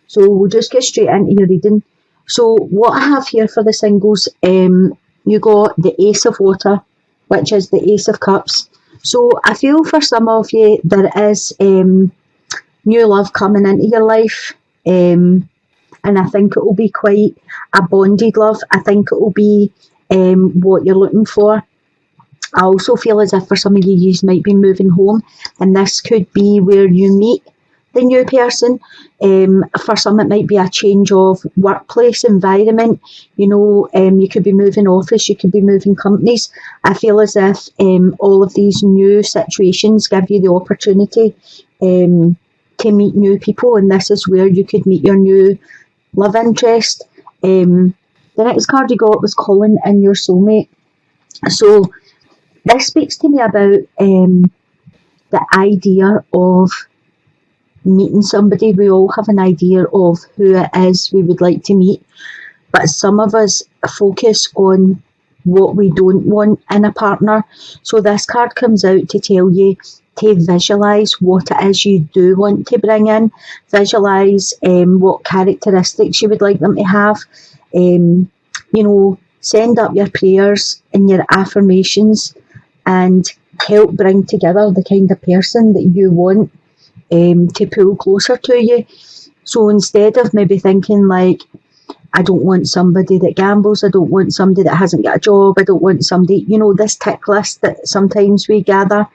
So we'll just get straight into your reading. So what I have here for the singles, you got the Ace of Water, which is the Ace of Cups. So I feel for some of you there is new love coming into your life, and I think it will be quite a bonded love. I think it will be what you're looking for. I also feel as if for some of you might be moving home, and this could be where you meet the new person. For some it might be a change of workplace environment. You could be moving office, you could be moving companies. I feel as if all of these new situations give you the opportunity to meet new people, and this is where you could meet your new love interest. The next card you got was calling in your soulmate. So this speaks to me about the idea of meeting somebody. We all have an idea of who it is we would like to meet, but some of us focus on what we don't want in a partner. So this card comes out to tell you to visualise what it is you do want to bring in. Visualise what characteristics you would like them to have. Send up your prayers and your affirmations and help bring together the kind of person that you want to pull closer to you. So instead of maybe thinking like, I don't want somebody that gambles, I don't want somebody that hasn't got a job, I don't want somebody, this tick list that sometimes we gather,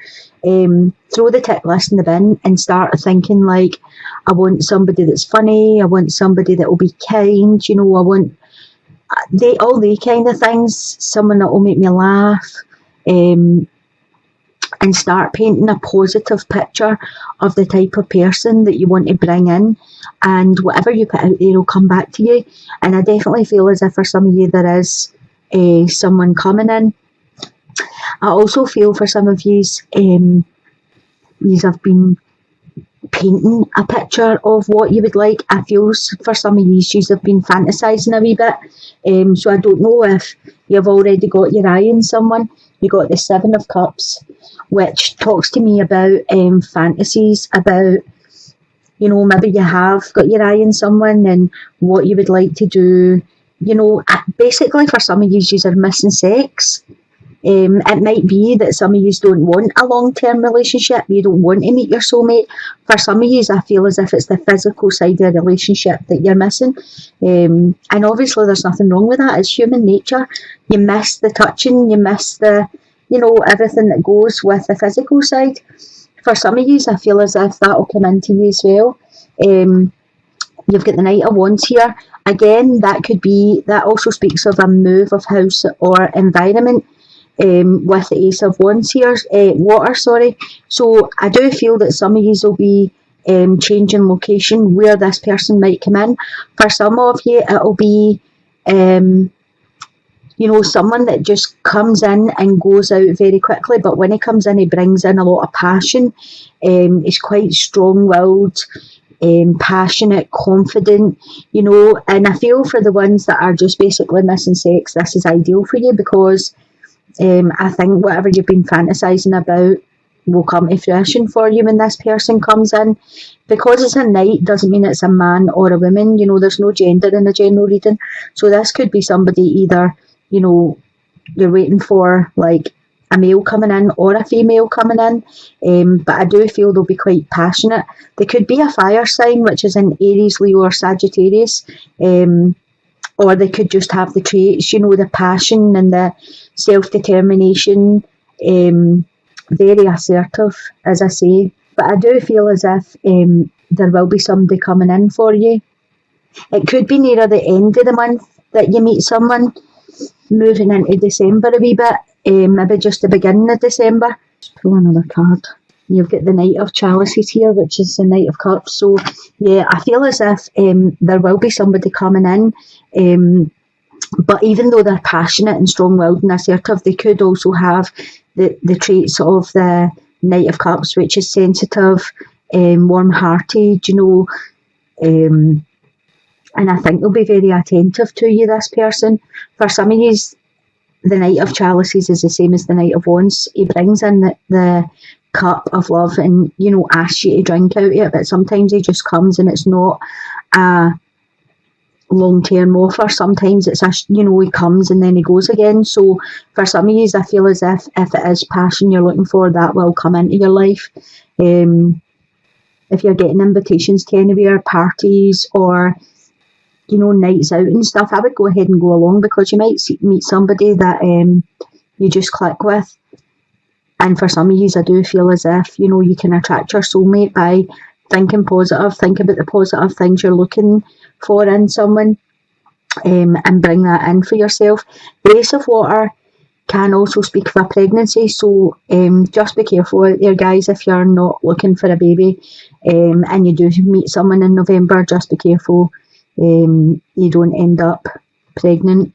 throw the tick list in the bin and start thinking like, I want somebody that's funny, I want somebody that will be kind, I want all the kind of things, someone that will make me laugh, and start painting a positive picture of the type of person that you want to bring in, and whatever you put out there will come back to you. And I definitely feel as if for some of you there is someone coming in. I also feel for some of you have been painting a picture of what you would like. I feel for some of you have been fantasising a wee bit. So I don't know if you've already got your eye on someone. You got the Seven of Cups, which talks to me about fantasies, about, maybe you have got your eye on someone and what you would like to do. Basically for some of you are missing sex. It might be that some of you don't want a long-term relationship, you don't want to meet your soulmate. For some of you, I feel as if it's the physical side of the relationship that you're missing. And obviously there's nothing wrong with that, it's human nature. You miss the touching, you miss the, everything that goes with the physical side. For some of you, I feel as if that will come into you as well. You've got the Knight of Wands here. Again, that also speaks of a move of house or environment. With the Ace of Wands here, water, sorry. So I do feel that some of you will be changing location where this person might come in. For some of you, it'll be, someone that just comes in and goes out very quickly, but when he comes in, he brings in a lot of passion. He's quite strong-willed, passionate, confident, and I feel for the ones that are just basically missing sex, this is ideal for you, because I think whatever you've been fantasising about will come to fruition for you when this person comes in. Because it's a knight doesn't mean it's a man or a woman, there's no gender in the general reading. So this could be somebody either, you're waiting for like a male coming in or a female coming in, but I do feel they'll be quite passionate. They could be a fire sign, which is in Aries, Leo or Sagittarius, or they could just have the traits, the passion and the self-determination, very assertive, as I say. But I do feel as if there will be somebody coming in for you. It could be near the end of the month that you meet someone, moving into December a wee bit, maybe just the beginning of December. Let's pull another card. You've got the Knight of Chalices here, which is the Knight of Cups. So, yeah, I feel as if there will be somebody coming in. But even though they're passionate and strong-willed and assertive, they could also have the traits of the Knight of Cups, which is sensitive, warm-hearted, and I think they'll be very attentive to you, this person. For some of you, the Knight of Chalices is the same as the Knight of Wands. He brings in the cup of love and, asks you to drink out of it, but sometimes he just comes and it's not a long-term offer. Sometimes it's he comes and then he goes again. So for some of you, I feel as if it is passion you're looking for, that will come into your life. If you're getting invitations to anywhere, parties or nights out and stuff, I would go ahead and go along, because you might meet somebody that you just click with. And for some of you, I do feel as if you can attract your soulmate by thinking positive. Think about the positive things you're looking for in someone, and bring that in for yourself. The Ace of Water can also speak of a pregnancy, so just be careful out there, guys, if you're not looking for a baby, and you do meet someone in November. Just be careful you don't end up pregnant.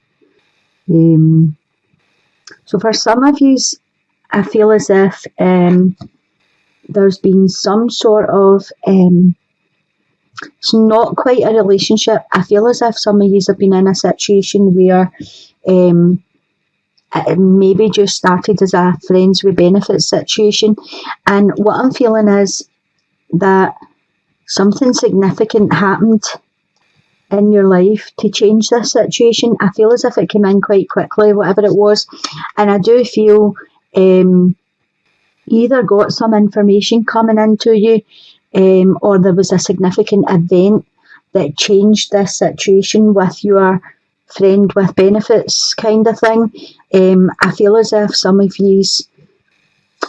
So for some of you, I feel as if there's been some sort of it's not quite a relationship. I feel as if some of you have been in a situation where it maybe just started as a friends with benefits situation, and what I'm feeling is that something significant happened in your life to change this situation. I feel as if it came in quite quickly, whatever it was, and I do feel either got some information coming into you, or there was a significant event that changed this situation with your friend with benefits kind of thing. I feel as if some of you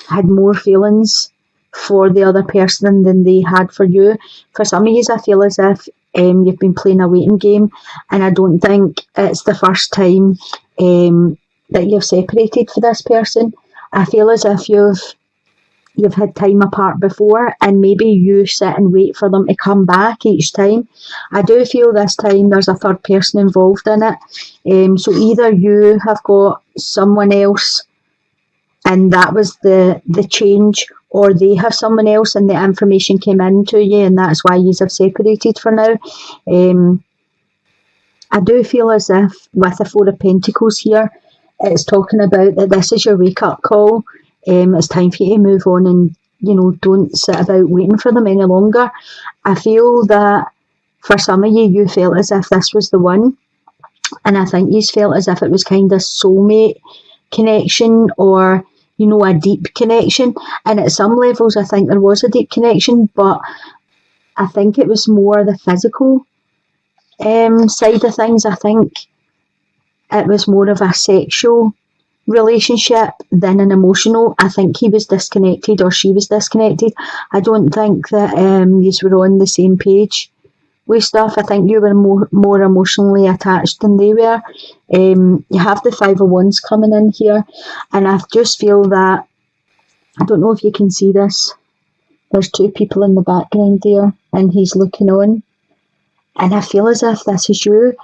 had more feelings for the other person than they had for you. For some of you, I feel as if you've been playing a waiting game, and I don't think it's the first time that you've separated for this person. I feel as if you've had time apart before, and maybe you sit and wait for them to come back each time. I do feel this time there's a third person involved in it. So either you have got someone else and that was the change, or they have someone else and the information came in to you and that's why you have separated for now. I do feel as if with the Four of Pentacles here, it's talking about that this is your wake-up call. It's time for you to move on and, don't sit about waiting for them any longer. I feel that for some of you, you felt as if this was the one. And I think you felt as if it was kind of soulmate connection, or, a deep connection. And at some levels, I think there was a deep connection, but I think it was more the physical side of things. I think it was more of a sexual relationship than an emotional. I think he was disconnected or she was disconnected. I don't think that you were on the same page with stuff. I think you were more emotionally attached than they were. You have the Five of Wands coming in here, and I just feel that, I don't know if you can see this, there's two people in the background there and he's looking on, and I feel as if this is you.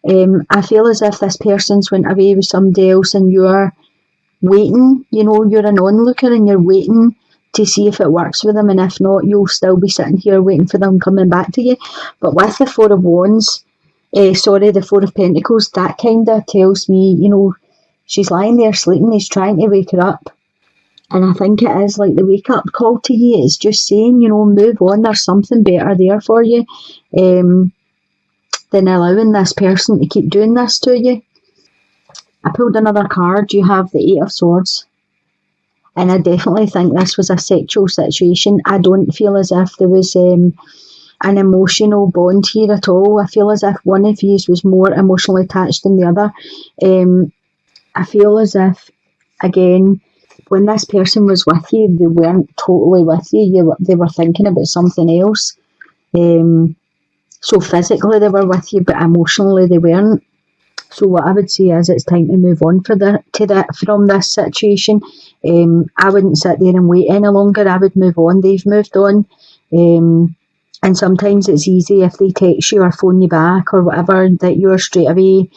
I feel as if this person's went away with somebody else and you're waiting, you're an onlooker and you're waiting to see if it works with them, and if not, you'll still be sitting here waiting for them coming back to you. But with the Four of Wands, the Four of Pentacles, that kind of tells me, she's lying there sleeping, he's trying to wake her up. And I think it is like the wake-up call to you. It's just saying, move on, there's something better there for you, than allowing this person to keep doing this to you. I pulled another card. You have the Eight of Swords. And I definitely think this was a sexual situation. I don't feel as if there was an emotional bond here at all. I feel as if one of you was more emotionally attached than the other. I feel as if, again, when this person was with you, they weren't totally with you. They were thinking about something else. So physically they were with you, but emotionally they weren't. So what I would say is it's time to move on from this situation. I wouldn't sit there and wait any longer. I would move on. They've moved on. And sometimes it's easy if they text you or phone you back or whatever, that you're straight away,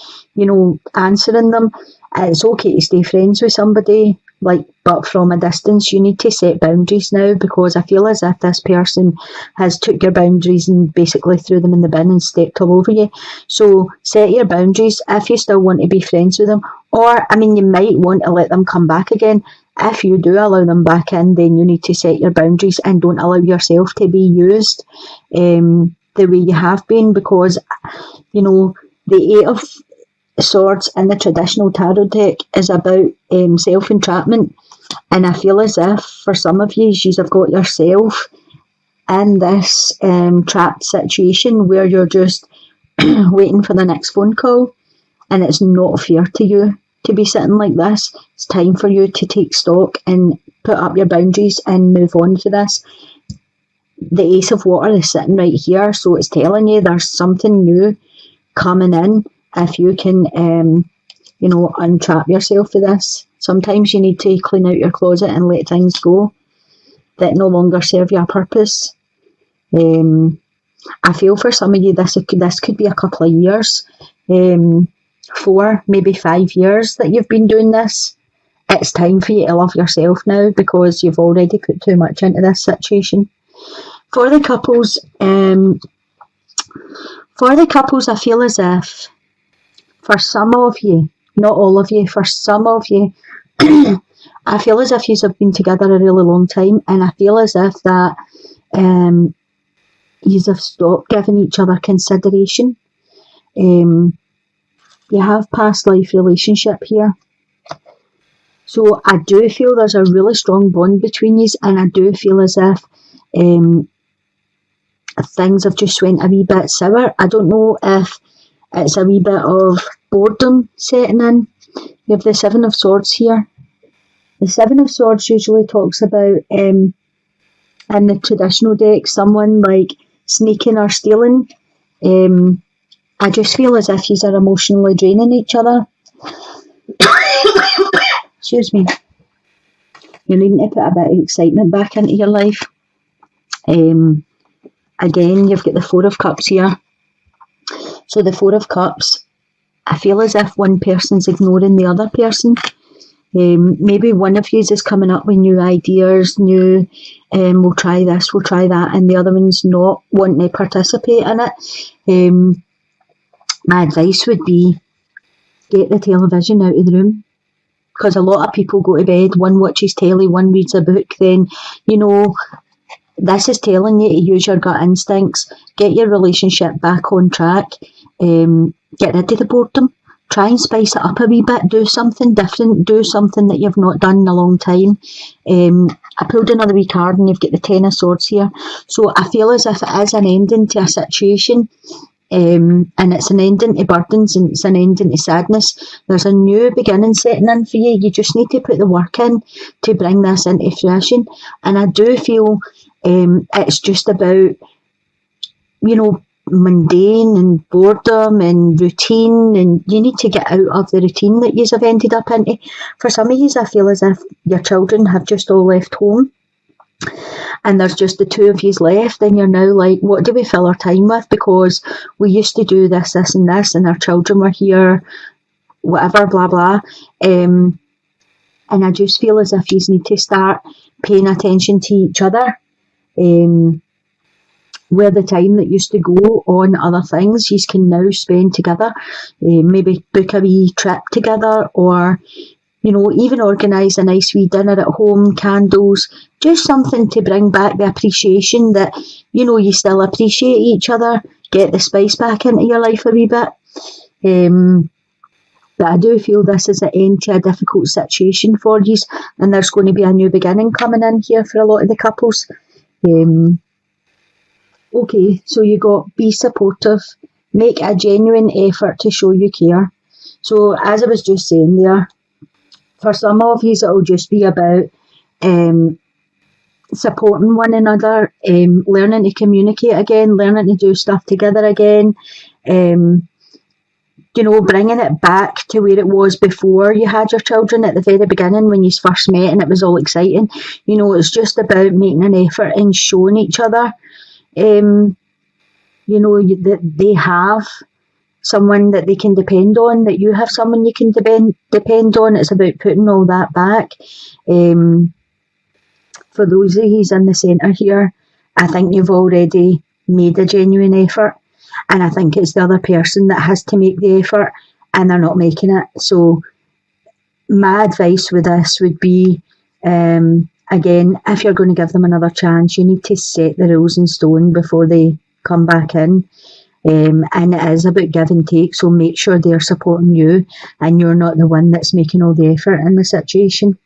answering them. It's okay to stay friends with somebody, but from a distance. You need to set boundaries now, because I feel as if this person has took your boundaries and basically threw them in the bin and stepped all over you. So set your boundaries if you still want to be friends with them. Or, you might want to let them come back again. If you do allow them back in, then you need to set your boundaries and don't allow yourself to be used. the way you have been, because, you know, the Eight of Swords in the traditional tarot deck is about self-entrapment, and I feel as if for some of you, you've got yourself in this trapped situation where you're just waiting for the next phone call, and it's not fair to you to be sitting like this. It's time for you to take stock and put up your boundaries and move on to this. The Ace of Water is sitting right here, so it's telling you there's something new coming in if you can, you know, untrap yourself for this. Sometimes you need to clean out your closet and let things go that no longer serve your purpose. I feel for some of you this could be a couple of years, 4, maybe 5 years that you've been doing this. It's time for you to love yourself now, because you've already put too much into this situation. For the couples, I feel as if for some of you, not all of you, for some of you, I feel as if you have been together a really long time, and I feel as if that you have stopped giving each other consideration. You have past life relationship here. So I do feel there's a really strong bond between you, and I do feel as if things have just went a wee bit sour. I don't know if it's a wee bit of boredom setting in. You have the Seven of Swords here. The Seven of Swords usually talks about, in the traditional deck, someone like sneaking or stealing. I just feel as if you are emotionally draining each other. Excuse me. You're needing to put a bit of excitement back into your life. Again, you've got the Four of Cups here. So the Four of Cups, I feel as if one person's ignoring the other person. Maybe one of you is coming up with new ideas, we'll try this, we'll try that, and the other one's not wanting to participate in it. My advice would be, get the television out of the room, because a lot of people go to bed, one watches telly, one reads a book, then, you know, this is telling you to use your gut instincts, get your relationship back on track, get rid of the boredom, try and spice it up a wee bit, do something different, do something that you've not done in a long time. I pulled another wee card and you've got the Ten of Swords here. So I feel as if it is an ending to a situation, and it's an ending to burdens, and it's an ending to sadness. There's a new beginning setting in for you. You just need to put the work in to bring this into fruition. And I do feel it's just about, you know, mundane and boredom and routine, and you need to get out of the routine that you have ended up into. For some of you, I feel as if your children have just all left home and there's just the two of you left, and you're now like, what do we fill our time with? Because we used to do this, this and this, and our children were here, whatever, blah, blah. And I just feel as if you need to start paying attention to each other. Where the time that used to go on other things, you can now spend together. Maybe book a wee trip together, or, you know, even organise a nice wee dinner at home, candles, just something to bring back the appreciation that, you know, you still appreciate each other, get the spice back into your life a wee bit. But I do feel this is an end to a difficult situation for you, and there's going to be a new beginning coming in here for a lot of the couples. Okay, so you got be supportive, make a genuine effort to show you care. So as I was just saying there, for some of you it'll just be about supporting one another, learning to communicate again, learning to do stuff together again, you know, bringing it back to where it was before you had your children at the very beginning when you first met and it was all exciting. You know, it's just about making an effort and showing each other, you know, that they have someone that they can depend on, that you have someone you can depend on. It's about putting all that back. For those of you in the centre here, I think you've already made a genuine effort. And I think it's the other person that has to make the effort and they're not making it. So my advice with this would be, again, if you're going to give them another chance, you need to set the rules in stone before they come back in. And it is about give and take, so make sure they're supporting you and you're not the one that's making all the effort in the situation.